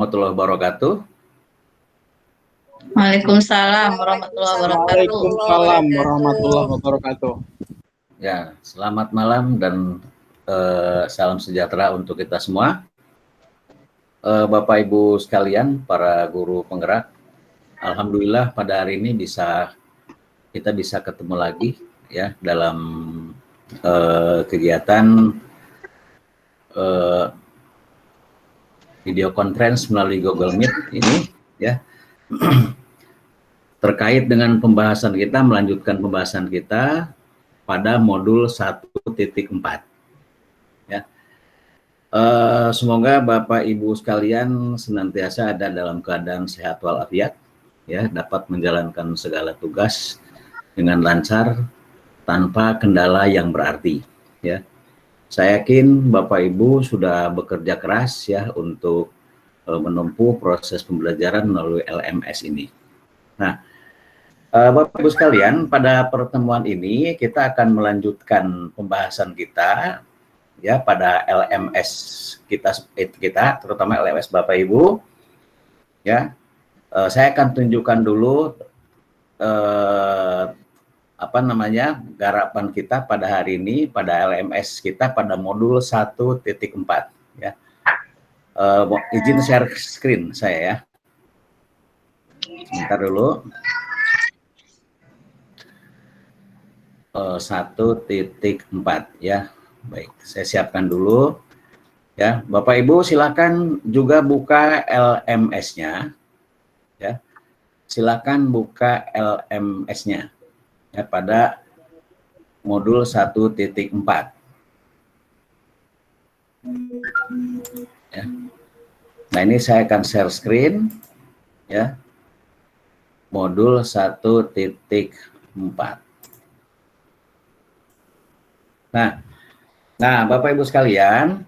Warahmatullahi wabarakatuh. Waalaikumsalam warahmatullahi wabarakatuh. Waalaikumsalam warahmatullahi wabarakatuh. Ya, selamat malam dan salam sejahtera untuk kita semua. Bapak Ibu sekalian, para guru penggerak, alhamdulillah pada hari ini kita bisa ketemu lagi ya dalam kegiatan video conference melalui Google Meet ini ya. Terkait dengan pembahasan kita, melanjutkan pembahasan kita pada modul 1.4 ya. Semoga Bapak Ibu sekalian senantiasa ada dalam keadaan sehat walafiat ya, dapat menjalankan segala tugas dengan lancar tanpa kendala yang berarti ya. Saya yakin Bapak Ibu sudah bekerja keras ya untuk menempuh proses pembelajaran melalui LMS ini. Nah, Bapak Ibu sekalian, pada pertemuan ini kita akan melanjutkan pembahasan kita ya pada LMS kita terutama LMS Bapak Ibu ya. Saya akan tunjukkan dulu garapan kita pada hari ini pada LMS kita pada modul 1.4 ya. Izin share screen saya ya. Sebentar dulu. 1.4 ya. Baik, saya siapkan dulu ya. Bapak Ibu silakan juga buka LMS-nya ya. Silakan buka LMS-nya ya pada modul 1.4 ya. Nah, ini saya akan share screen ya. Modul 1.4. Nah, Bapak Ibu sekalian,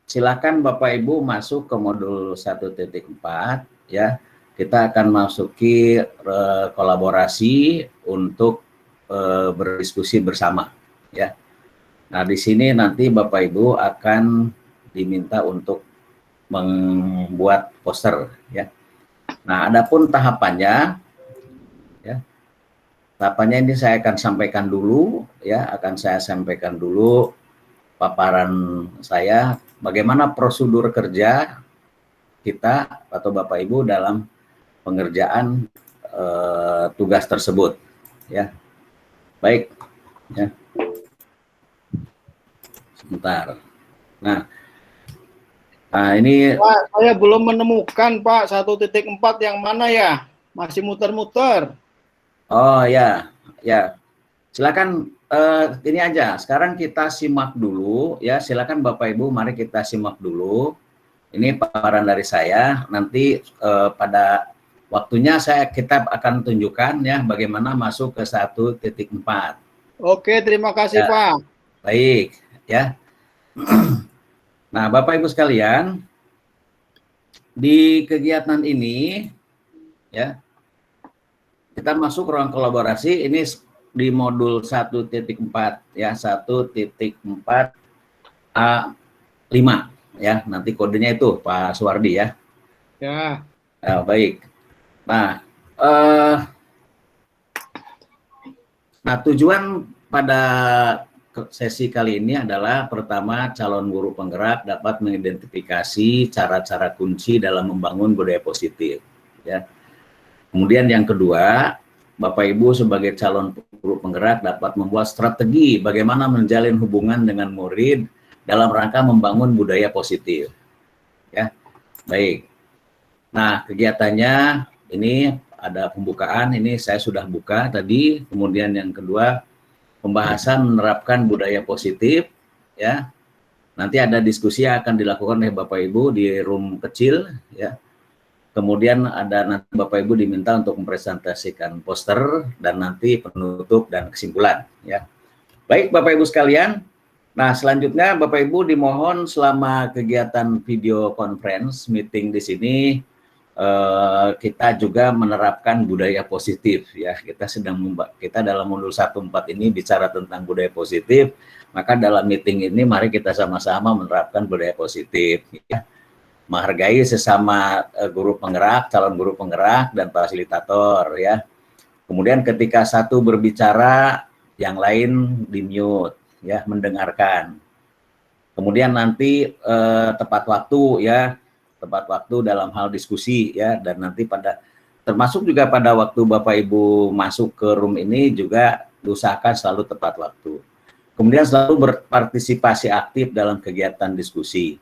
silakan Bapak Ibu masuk ke modul 1.4 ya. Kita akan masuki kolaborasi untuk berdiskusi bersama ya. Nah, di sini nanti Bapak Ibu akan diminta untuk membuat poster ya. Nah, adapun tahapannya ya. Tahapannya ini saya akan sampaikan dulu ya, paparan saya bagaimana prosedur kerja kita atau Bapak Ibu dalam pengerjaan tugas tersebut ya. Baik ya. Sebentar. Nah, ini Pak, saya belum menemukan Pak 1.4 yang mana ya? Masih muter-muter. Oh ya, ya. Silakan ini aja. Sekarang kita simak dulu ya. Silakan Bapak Ibu, mari kita simak dulu. Ini paparan dari saya. Nanti pada waktunya kita akan tunjukkan ya bagaimana masuk ke 1.4. Oke, terima kasih Ya. Pak. Baik, ya. Nah, Bapak Ibu sekalian, di kegiatan ini ya kita masuk ruang kolaborasi ini di modul 1.4 ya, 1.4 A5 ya. Nanti kodenya itu Pak Suwardi ya. Ya. Baik. Nah, tujuan pada sesi kali ini adalah pertama, calon guru penggerak dapat mengidentifikasi cara-cara kunci dalam membangun budaya positif ya. Kemudian yang kedua, Bapak Ibu sebagai calon guru penggerak dapat membuat strategi bagaimana menjalin hubungan dengan murid dalam rangka membangun budaya positif. Ya, baik. Nah, kegiatannya ini ada pembukaan, ini saya sudah buka tadi. Kemudian yang kedua, pembahasan menerapkan budaya positif. Ya, nanti ada diskusi yang akan dilakukan oleh Bapak Ibu di room kecil. Ya. Kemudian ada nanti Bapak Ibu diminta untuk mempresentasikan poster dan nanti penutup dan kesimpulan ya. Baik Bapak Ibu sekalian. Nah, selanjutnya Bapak Ibu dimohon selama kegiatan video conference meeting di sini kita juga menerapkan budaya positif ya. Kita dalam modul 1.4 ini bicara tentang budaya positif, maka dalam meeting ini mari kita sama-sama menerapkan budaya positif ya. menghargai sesama guru penggerak, calon guru penggerak dan fasilitator ya. Kemudian ketika satu berbicara, yang lain di-mute ya, mendengarkan. Kemudian nanti tepat waktu ya, tepat waktu dalam hal diskusi ya, dan nanti termasuk juga pada waktu Bapak Ibu masuk ke room ini juga diusahakan selalu tepat waktu. Kemudian selalu berpartisipasi aktif dalam kegiatan diskusi.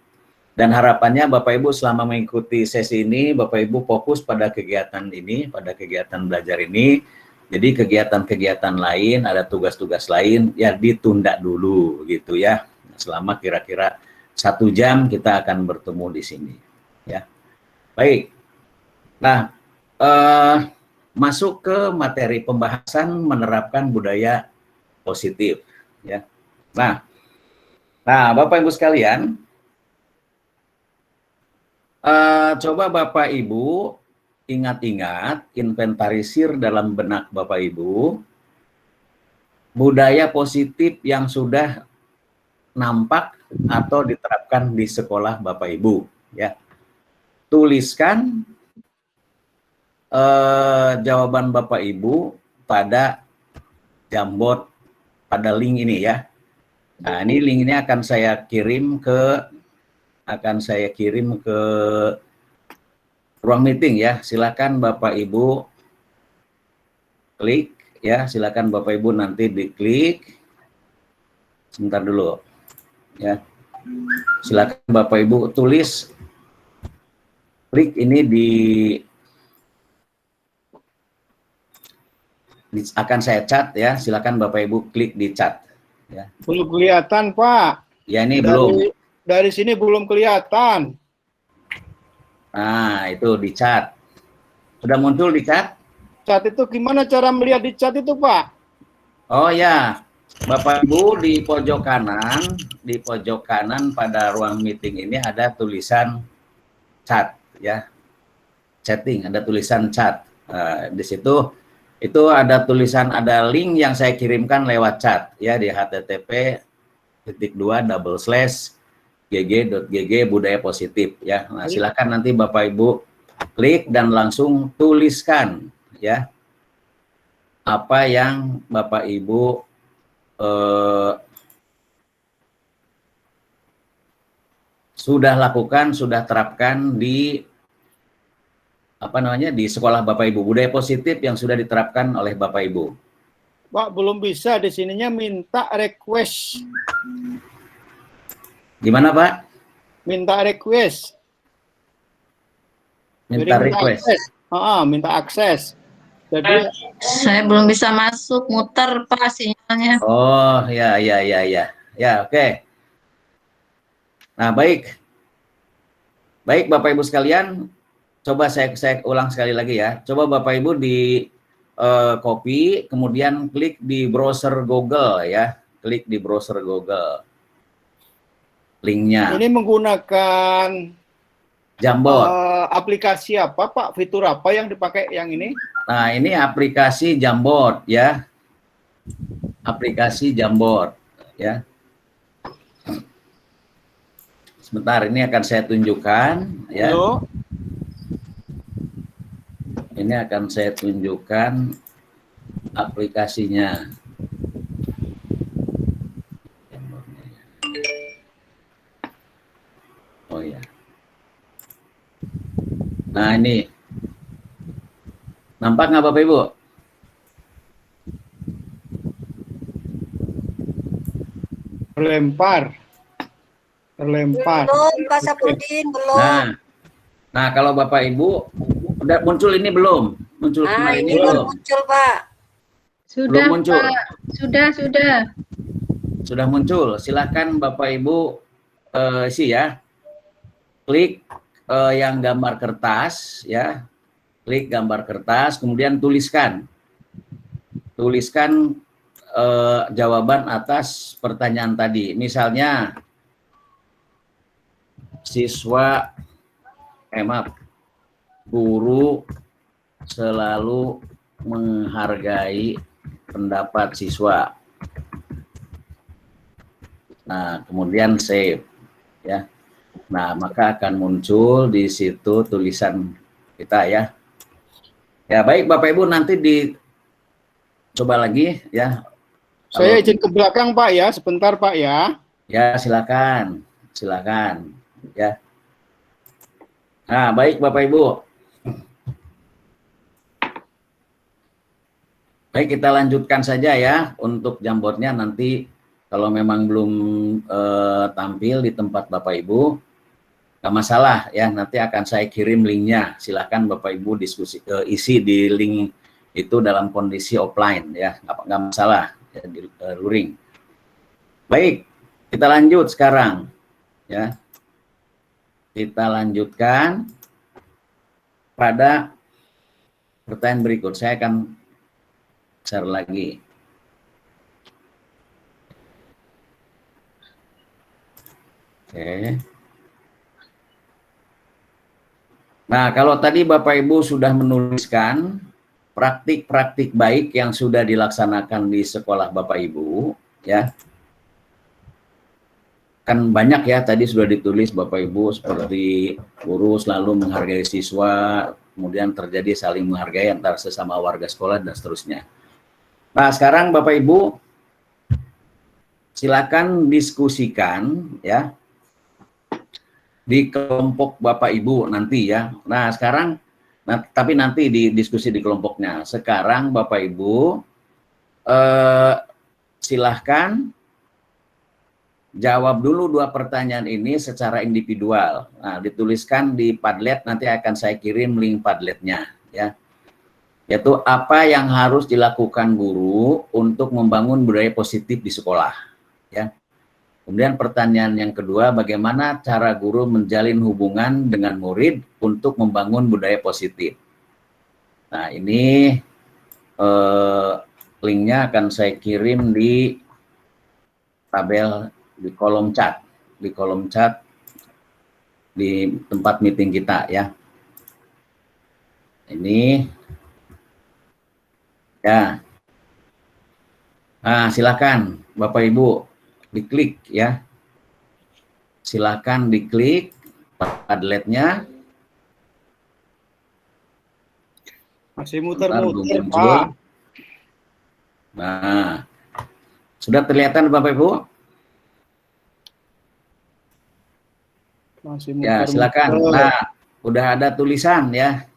Dan harapannya Bapak Ibu selama mengikuti sesi ini, Bapak Ibu fokus pada kegiatan ini, pada kegiatan belajar ini. Jadi kegiatan-kegiatan lain, ada tugas-tugas lain, ya ditunda dulu gitu ya. Selama kira-kira 1 jam kita akan bertemu di sini. Ya, baik. Nah, masuk ke materi pembahasan menerapkan budaya positif. Ya. Nah, Bapak Ibu sekalian, coba Bapak Ibu ingat-ingat, inventarisir dalam benak Bapak Ibu budaya positif yang sudah nampak atau diterapkan di sekolah Bapak Ibu. Ya, tuliskan jawaban Bapak Ibu pada Jamboard, pada link ini ya. Nah, ini link ini akan saya kirim ke ruang meeting ya. Silakan Bapak Ibu klik ya, silakan Bapak Ibu nanti diklik. Sebentar dulu ya. Silakan Bapak Ibu tulis, klik ini akan saya chat ya. Silakan Bapak Ibu klik di chat ya. Belum kelihatan, Pak. Ya, ini belum. Dari sini belum kelihatan. Nah, itu di chat. Sudah muncul di chat? Chat itu gimana cara melihat di chat itu, Pak? Oh ya, Bapak Ibu di pojok kanan pada ruang meeting ini ada tulisan chat ya. Chatting, ada tulisan chat. Di situ itu ada tulisan, ada link yang saya kirimkan lewat chat ya, di http://gg.gg budaya positif ya. Nah, silakan nanti Bapak Ibu klik dan langsung tuliskan ya apa yang Bapak Ibu sudah lakukan, sudah terapkan di di sekolah Bapak Ibu, budaya positif yang sudah diterapkan oleh Bapak Ibu. Pak, belum bisa, di sininya minta request. Gimana, Pak? Minta request. Minta request. Minta akses. Jadi Saya belum bisa masuk, muter Pak sinyalnya. Oh, ya. Ya, oke. Nah, baik. Baik, Bapak Ibu sekalian, coba saya ulang sekali lagi ya. Coba Bapak Ibu di copy, kemudian klik di browser Google ya. Klik di browser Google. Linknya. Ini menggunakan Jamboard. Aplikasi apa, Pak? Fitur apa yang dipakai yang ini? Nah, ini aplikasi Jamboard ya. Aplikasi Jamboard ya. Sebentar, ini akan saya tunjukkan ya. Halo. Ini akan saya tunjukkan aplikasinya. Oh ya. Nah, ini nampak nggak Bapak Ibu? Terlempar. Belum, Pak Sapudin, belum. Nah, kalau Bapak Ibu udah muncul ini belum? Muncul kemarin ini belum? Muncul, Pak. Sudah, belum muncul. Pak. Sudah. Sudah muncul. Silahkan Bapak Ibu isi ya. Klik yang gambar kertas ya. Klik gambar kertas, kemudian tuliskan jawaban atas pertanyaan tadi. Misalnya guru selalu menghargai pendapat siswa. Nah, kemudian save ya. Nah, maka akan muncul di situ tulisan kita ya. Ya, baik Bapak Ibu, nanti dicoba lagi ya. Saya Kalau izin ke belakang Pak ya, sebentar Pak ya. ya silakan, silakan ya. Nah, baik Bapak Ibu. Baik, kita lanjutkan saja ya untuk Jamboardnya nanti kalau memang belum tampil di tempat Bapak Ibu, nggak masalah ya, nanti akan saya kirim linknya. Silahkan Bapak Ibu diskusi isi di link itu dalam kondisi offline ya, nggak masalah ya, di luring. Baik, kita lanjut sekarang ya. Kita lanjutkan pada pertanyaan berikut. Saya akan share lagi. Oke. Nah, kalau tadi Bapak Ibu sudah menuliskan praktik-praktik baik yang sudah dilaksanakan di sekolah Bapak Ibu, ya. Kan banyak ya, tadi sudah ditulis Bapak Ibu seperti guru selalu menghargai siswa, kemudian terjadi saling menghargai antar sesama warga sekolah dan seterusnya. Nah, sekarang Bapak Ibu silakan diskusikan ya di kelompok Bapak Ibu nanti ya. Nah, sekarang tapi nanti di diskusi di kelompoknya. Sekarang Bapak Ibu silahkan jawab dulu 2 pertanyaan ini secara individual. Nah, dituliskan di Padlet, nanti akan saya kirim link Padletnya ya. Yaitu apa yang harus dilakukan guru untuk membangun budaya positif di sekolah ya. Kemudian pertanyaan yang kedua, bagaimana cara guru menjalin hubungan dengan murid untuk membangun budaya positif. Nah, ini linknya akan saya kirim di tabel di kolom chat di tempat meeting kita ya. Ini ya. Nah, silakan Bapak Ibu diklik ya. Silakan diklik Padletnya. Masih muter-muter Pak. Nah, sudah terlihat Bapak Ibu? Masih Ya, silakan. Nah, udah ada tulisan ya.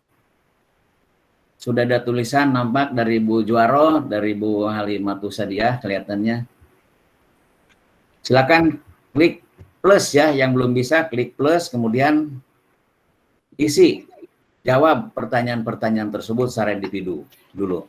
Sudah ada tulisan nampak dari Bu Juaro, dari Bu Halimatus Sadiah kelihatannya. Silakan klik plus ya, yang belum bisa klik plus, kemudian isi, jawab pertanyaan-pertanyaan tersebut secara individu dulu.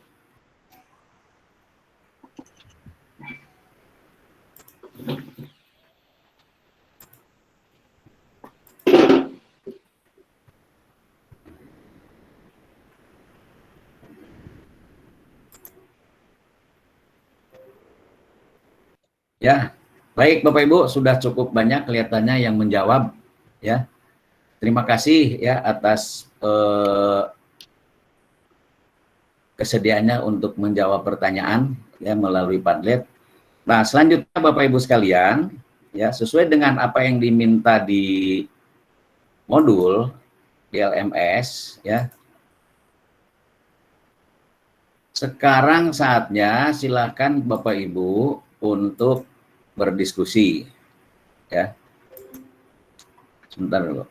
Ya, baik Bapak Ibu, sudah cukup banyak kelihatannya yang menjawab ya. Terima kasih ya atas kesediaannya untuk menjawab pertanyaan ya melalui Padlet. Nah, selanjutnya Bapak Ibu sekalian, ya sesuai dengan apa yang diminta di modul di LMS ya. Sekarang saatnya silakan Bapak Ibu untuk berdiskusi ya. Sebentar dulu.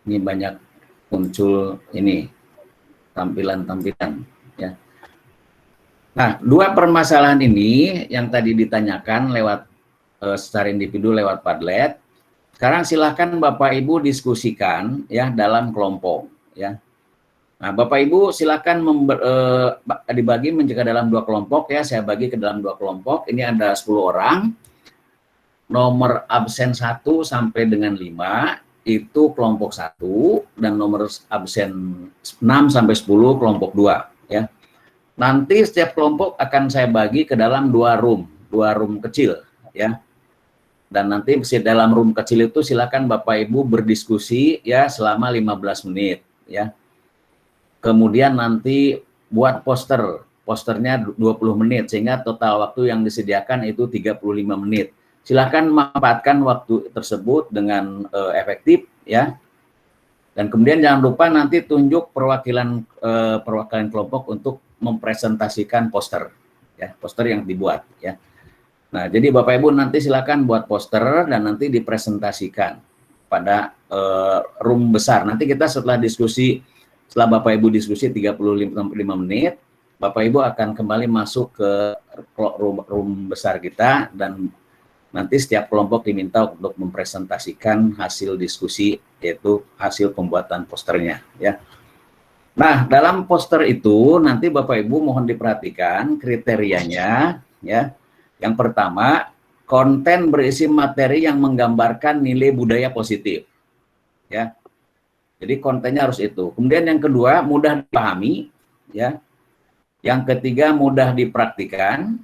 Ini banyak muncul ini tampilan-tampilan ya. Nah, 2 permasalahan ini yang tadi ditanyakan lewat secara individu lewat Padlet. Sekarang silakan Bapak Ibu diskusikan ya dalam kelompok ya. Nah, Bapak Ibu silakan dibagi menjadi dalam 2 kelompok ya. Saya bagi ke dalam 2 kelompok. Ini ada 10 orang. Nomor absen 1 sampai dengan 5 itu kelompok 1 dan nomor absen 6 sampai 10 kelompok 2 ya. Nanti setiap kelompok akan saya bagi ke dalam 2 room kecil ya. Dan nanti dalam room kecil itu silakan Bapak Ibu berdiskusi ya selama 15 menit ya. Kemudian nanti buat posternya 20 menit sehingga total waktu yang disediakan itu 35 menit. silakan manfaatkan waktu tersebut dengan efektif ya. Dan kemudian jangan lupa nanti tunjuk perwakilan kelompok untuk mempresentasikan poster ya, poster yang dibuat ya. Nah, jadi Bapak Ibu nanti silakan buat poster dan nanti dipresentasikan pada room besar. Nanti kita setelah Bapak Ibu diskusi 35 menit, Bapak Ibu akan kembali masuk ke room besar kita dan nanti setiap kelompok diminta untuk mempresentasikan hasil diskusi, yaitu hasil pembuatan posternya ya. Nah, dalam poster itu nanti Bapak Ibu mohon diperhatikan kriterianya ya. Yang pertama, konten berisi materi yang menggambarkan nilai budaya positif. Ya. Jadi kontennya harus itu. Kemudian yang kedua, mudah dipahami, ya. Yang ketiga, mudah dipraktikkan.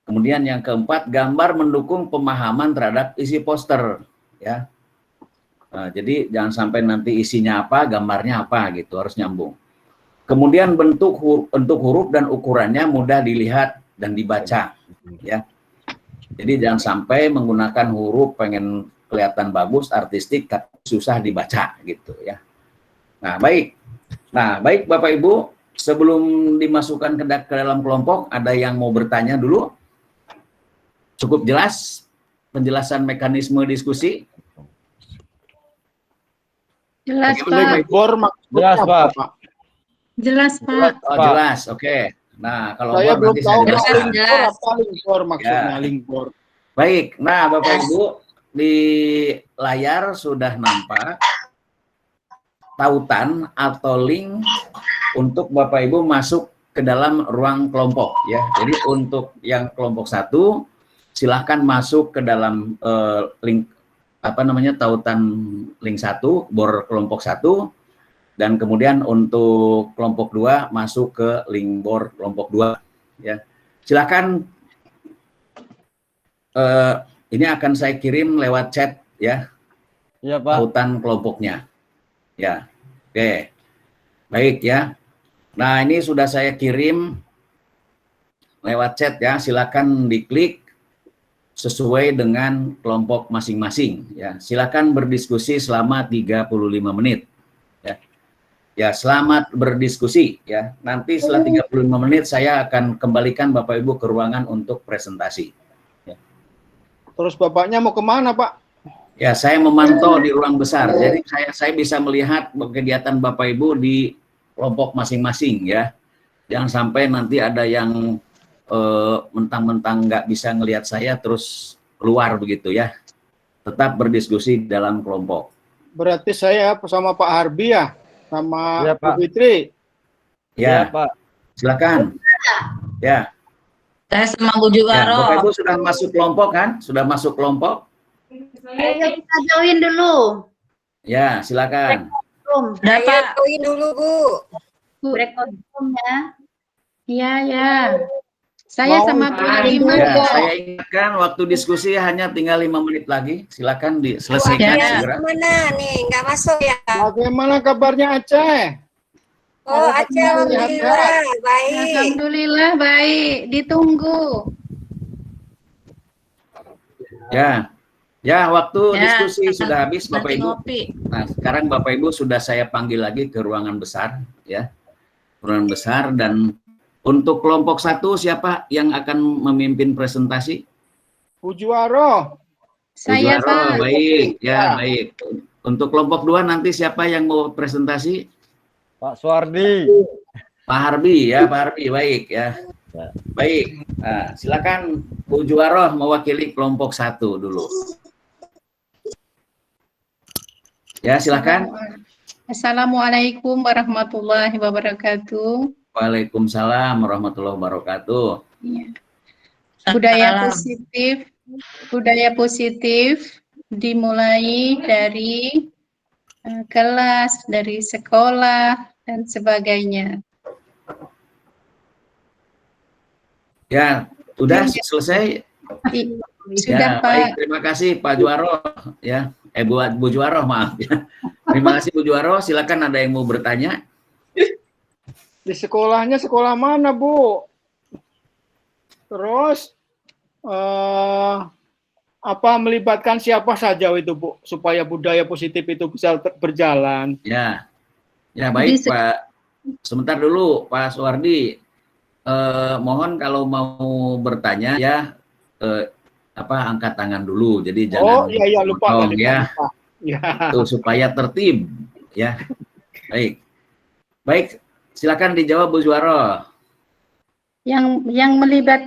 Kemudian yang keempat, gambar mendukung pemahaman terhadap isi poster, ya. Nah, jadi jangan sampai nanti isinya apa, gambarnya apa gitu, harus nyambung. Kemudian bentuk huruf dan ukurannya mudah dilihat dan dibaca, ya. Jadi jangan sampai menggunakan huruf pengen kelihatan bagus, artistik, tapi susah dibaca gitu ya. Nah, baik Bapak Ibu, sebelum dimasukkan ke dalam kelompok, ada yang mau bertanya dulu? Cukup jelas penjelasan mekanisme diskusi? Jelas, Link Pak. board maksudnya Jelas, apa, Pak. Pak? Jelas, Pak. Oh, jelas, oke. Nah, kalau Saya belum nanti tahu saya jelaskan. link board apa link board maksudnya Ya. link board. Baik, nah Bapak Ibu, di layar sudah nampak tautan atau link untuk Bapak Ibu masuk ke dalam ruang kelompok ya. Jadi untuk yang kelompok 1 silahkan masuk ke dalam link tautan link 1 bor kelompok 1, dan kemudian untuk kelompok 2 masuk ke link bor kelompok 2 ya. Silakan ini akan saya kirim lewat chat ya. Iya, Pak. Tautan kelompoknya. Ya. Oke. Baik ya. Nah, ini sudah saya kirim lewat chat ya. Silakan diklik sesuai dengan kelompok masing-masing ya. Silakan berdiskusi selama 35 menit. Ya. Ya, selamat berdiskusi ya. Nanti setelah 35 menit saya akan kembalikan Bapak Ibu ke ruangan untuk presentasi. Terus bapaknya mau kemana, Pak? Ya, saya memantau di ruang besar. Jadi saya bisa melihat kegiatan Bapak Ibu di kelompok masing-masing ya. Jangan sampai nanti ada yang mentang-mentang nggak bisa ngelihat saya terus keluar begitu ya. Tetap berdiskusi dalam kelompok. Berarti saya sama Pak Harbi ya, sama Iya, Pak. Bu Fitri. Iya, Ya, Pak. silakan. Ya. Saya sama Bu Ya, Bapak Juwaro. Ibu sudah masuk kelompok kan? Sudah masuk kelompok? Ayo kita join dulu. Ya, silakan. Udah, Ayo Pak. join dulu, Bu. Break room ya. Iya, ya. Saya Mau sama Pak Arima Ya, kok. saya ingatkan waktu diskusi hanya tinggal 5 menit lagi. Silakan diselesaikan Ya. segera. Mana nih? Nggak masuk ya? Bagaimana kabarnya Aceh? Oh, Aceh, alhamdulillah. Baik. Alhamdulillah baik. Ditunggu. Ya. Ya, waktu Ya, diskusi sudah habis Bapak Nanti Ibu. ngopi. Nah, sekarang Bapak Ibu sudah saya panggil lagi ke ruangan besar ya. Ruangan besar, dan untuk kelompok 1 siapa yang akan memimpin presentasi? Bu Juwaro. Saya, Bu Juwaro, Pak. baik. Ya, baik. Untuk kelompok 2 nanti siapa yang mau presentasi? Pak Suwardi. Pak Harbi ya, Pak Harbi, baik ya. Baik. Nah, silakan Bu Juwaro mewakili kelompok 1 dulu. Ya, silakan. Assalamualaikum warahmatullahi wabarakatuh. Waalaikumsalam warahmatullahi wabarakatuh. Iya. Budaya positif dimulai dari kelas, dari sekolah dan sebagainya. Ya, sudah selesai. Sudah, Ya, baik. Pak. Terima kasih Pak Juwaro ya. Bu Juwaro, maaf ya. Terima kasih Bu Juwaro. Silakan, ada yang mau bertanya? Di sekolahnya sekolah mana, Bu? Terus melibatkan siapa saja itu Bu, supaya budaya positif itu bisa berjalan? Ya, ya baik Pak. Sebentar dulu Pak Suwardi. Mohon kalau mau bertanya ya angkat tangan dulu. Jadi jangan iya lupa potong tadi, ya. lupa. Ya. Itu supaya tertib ya. Baik, silakan dijawab Bu Suwaro. Yang melibat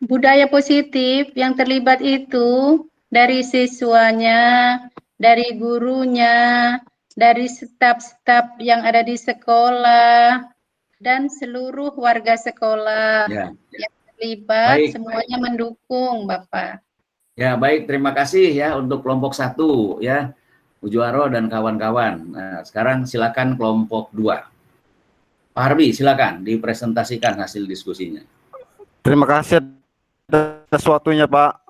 budaya positif, yang terlibat itu dari siswanya, dari gurunya, dari staf-staf yang ada di sekolah, dan seluruh warga sekolah yang terlibat. Baik. Semuanya mendukung, Bapak. Ya, baik, terima kasih ya untuk kelompok 1 ya, Bu Juwaro dan kawan-kawan. Nah, sekarang silakan kelompok 2. Pak Harbi, silakan dipresentasikan hasil diskusinya. Terima kasih atas waktunya, Pak.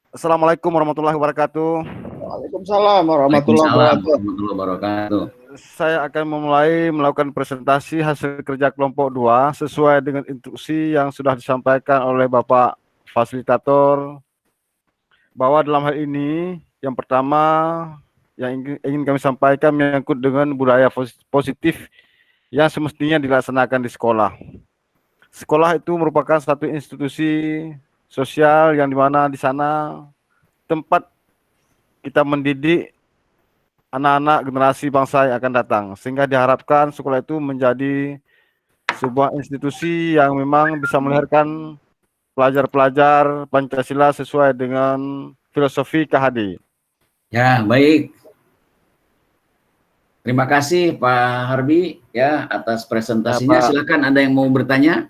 Assalamualaikum warahmatullahi wabarakatuh. Waalaikumsalam warahmatullahi wabarakatuh. Saya akan memulai melakukan presentasi hasil kerja kelompok 2 sesuai dengan instruksi yang sudah disampaikan oleh Bapak Fasilitator, bahwa dalam hal ini yang pertama yang ingin kami sampaikan menyangkut dengan budaya positif yang semestinya dilaksanakan di sekolah. Sekolah itu merupakan satu institusi sosial yang dimana di sana tempat kita mendidik anak-anak generasi bangsa yang akan datang, sehingga diharapkan sekolah itu menjadi sebuah institusi yang memang bisa melahirkan pelajar-pelajar Pancasila sesuai dengan filosofi KHD. Ya, baik. Terima kasih Pak Harbi ya atas presentasinya. Ya, silakan ada yang mau bertanya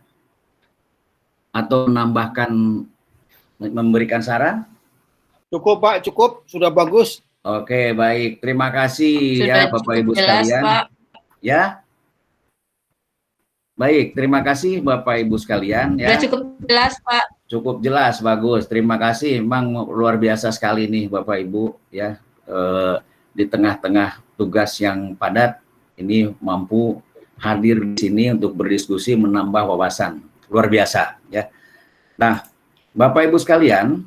atau menambahkan, memberikan saran? Cukup Pak, cukup, sudah bagus. Oke, baik. Terima kasih sudah ya Bapak Ibu jelas, sekalian. Pak. Ya. Baik, terima kasih Bapak Ibu sekalian ya. Sudah cukup jelas, Pak. Cukup jelas, bagus. Terima kasih. Memang luar biasa sekali nih Bapak Ibu ya. Di tengah-tengah tugas yang padat ini mampu hadir di sini untuk berdiskusi, menambah wawasan. Luar biasa ya. Nah, Bapak Ibu sekalian,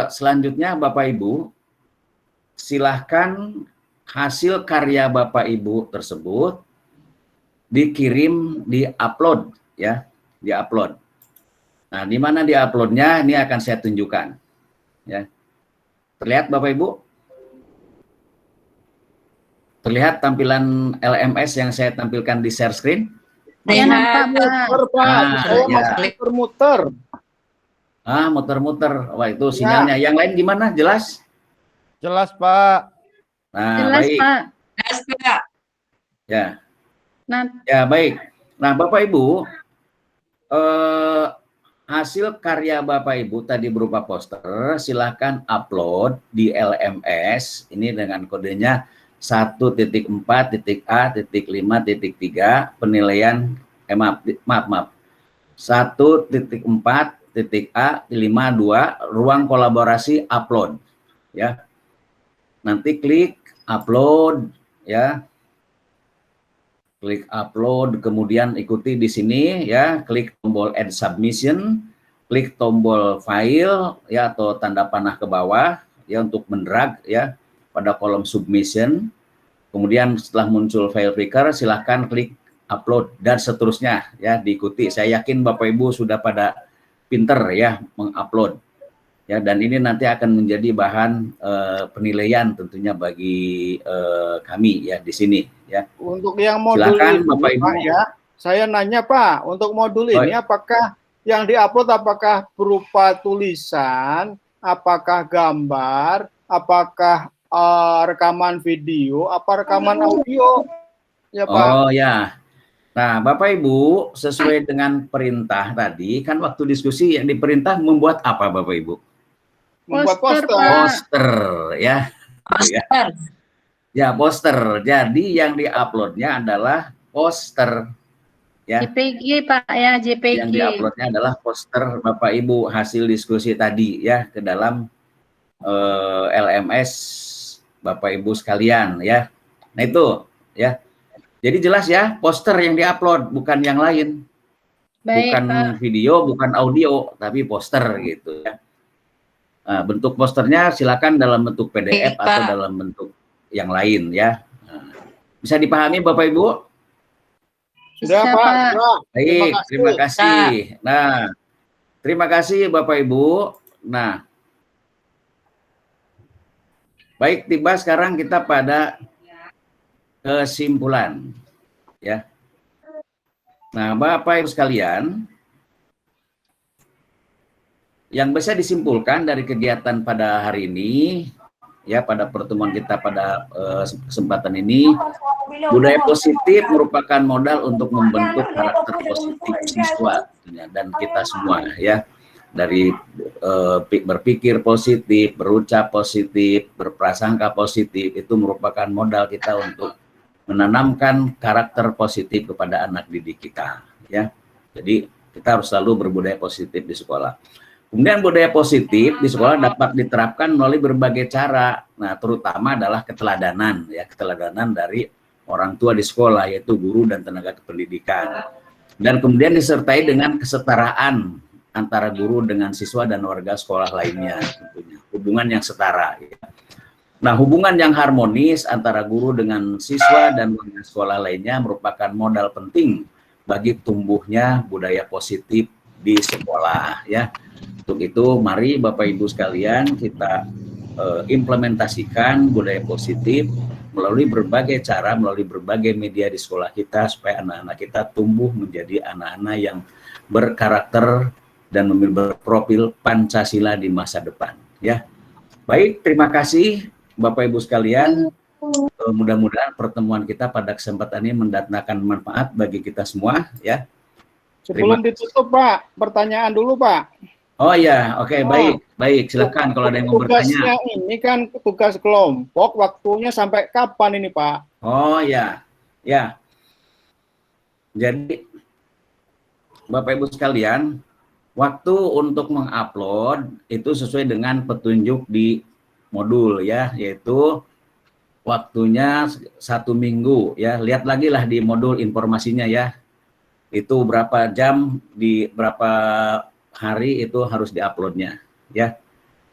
selanjutnya Bapak Ibu silahkan hasil karya Bapak Ibu tersebut dikirim, di-upload ya, di-upload. Nah, di mana di-uploadnya ini akan saya tunjukkan ya. Terlihat Bapak Ibu? Terlihat tampilan LMS yang saya tampilkan di share screen? Saya nampak, Pak. Muter-muter. Muter-muter. Wah, itu sinyalnya. Yang lain gimana? Jelas? Jelas, Pak. Nah, jelas, baik. Pak. Jelas, Pak. Ya. Nah, ya, baik. Nah, Bapak Ibu, hasil karya Bapak Ibu tadi berupa poster, silakan upload di LMS ini dengan kodenya 1.4.A.5.3 penilaian maaf 1.4.A.52 ruang kolaborasi upload ya. Nanti klik upload ya. Klik upload, kemudian ikuti di sini ya, klik tombol add submission, klik tombol file ya atau tanda panah ke bawah ya untuk mendrag ya pada kolom submission. Kemudian setelah muncul file picker silahkan klik upload dan seterusnya ya, diikuti. Saya yakin Bapak Ibu sudah pada pinter ya mengupload ya, dan ini nanti akan menjadi bahan penilaian tentunya bagi kami ya di sini ya. Untuk yang modul silakan, ini Bapak Ibu. Pak ya, saya nanya Pak, untuk modul ini apakah yang diupload apakah berupa tulisan, apakah gambar, apakah rekaman video, apa rekaman audio? Ya Pak. Oh ya. Nah, Bapak Ibu, sesuai dengan perintah tadi, kan waktu diskusi yang diperintah membuat apa Bapak Ibu? Membuat poster. Poster ya. Poster. Ya, poster. Jadi yang diuploadnya adalah poster. Ya. JPG Pak ya, JPG. Yang diuploadnya adalah poster Bapak Ibu hasil diskusi tadi ya ke dalam LMS Bapak Ibu sekalian ya. Nah itu ya. Jadi jelas ya, poster yang diupload bukan yang lain. Baik, bukan Pak. Video, bukan audio, tapi poster gitu ya. bentuk posternya silakan dalam bentuk PDF Pak. atau dalam bentuk yang lain ya. Bisa dipahami Bapak Ibu? Sudah Bisa, Pak, Pak. sudah. Baik, terima kasih. Pak. Nah, terima kasih Bapak Ibu. Nah, baik, tiba sekarang kita pada kesimpulan ya. Nah, Bapak Ibu sekalian, yang bisa disimpulkan dari kegiatan pada hari ini, ya pada pertemuan kita pada kesempatan ini, budaya positif merupakan modal untuk membentuk karakter positif siswa dan kita semua ya. Dari berpikir positif, berucap positif, berprasangka positif, itu merupakan modal kita untuk menanamkan karakter positif kepada anak didik kita ya. Jadi kita harus selalu berbudaya positif di sekolah. Kemudian budaya positif di sekolah dapat diterapkan melalui berbagai cara. Nah, terutama adalah keteladanan ya, keteladanan dari orang tua di sekolah, yaitu guru dan tenaga kependidikan. Dan kemudian disertai dengan kesetaraan antara guru dengan siswa dan warga sekolah lainnya, tentunya. Hubungan yang setara ya. Nah, hubungan yang harmonis antara guru dengan siswa dan warga sekolah lainnya merupakan modal penting bagi tumbuhnya budaya positif di sekolah ya. Untuk itu, mari Bapak Ibu sekalian kita implementasikan budaya positif melalui berbagai cara, melalui berbagai media di sekolah kita supaya anak-anak kita tumbuh menjadi anak-anak yang berkarakter dan memiliki berprofil Pancasila di masa depan ya. Baik, terima kasih Bapak Ibu sekalian. Mudah-mudahan pertemuan kita pada kesempatan ini mendatangkan manfaat bagi kita semua ya. Sebelum ditutup Pak, pertanyaan dulu Pak. Oh ya, oke, baik, silakan kalau ada yang mau bertanya. Tugasnya ini kan tugas kelompok, waktunya sampai kapan ini Pak? Oh ya, ya. Jadi Bapak Ibu sekalian, waktu untuk mengupload itu sesuai dengan petunjuk di modul ya, yaitu waktunya 1 minggu ya. Lihat lagi lah di modul informasinya ya. Itu berapa jam di berapa hari itu harus diuploadnya ya.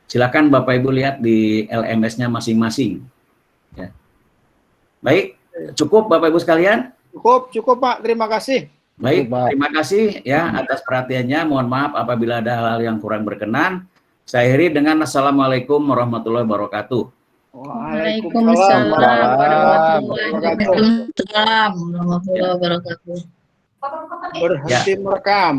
Silakan Bapak Ibu lihat di LMS-nya masing-masing ya. Baik, cukup Bapak Ibu sekalian? Cukup Pak, terima kasih. Baik, terima kasih ya atas perhatiannya. Mohon maaf apabila ada hal yang kurang berkenan. Saya akhiri dengan Assalamualaikum warahmatullahi wabarakatuh. Waalaikumsalam warahmatullahi wabarakatuh. Waalaikumsalam warahmatullahi wabarakatuh. Berhenti merekam.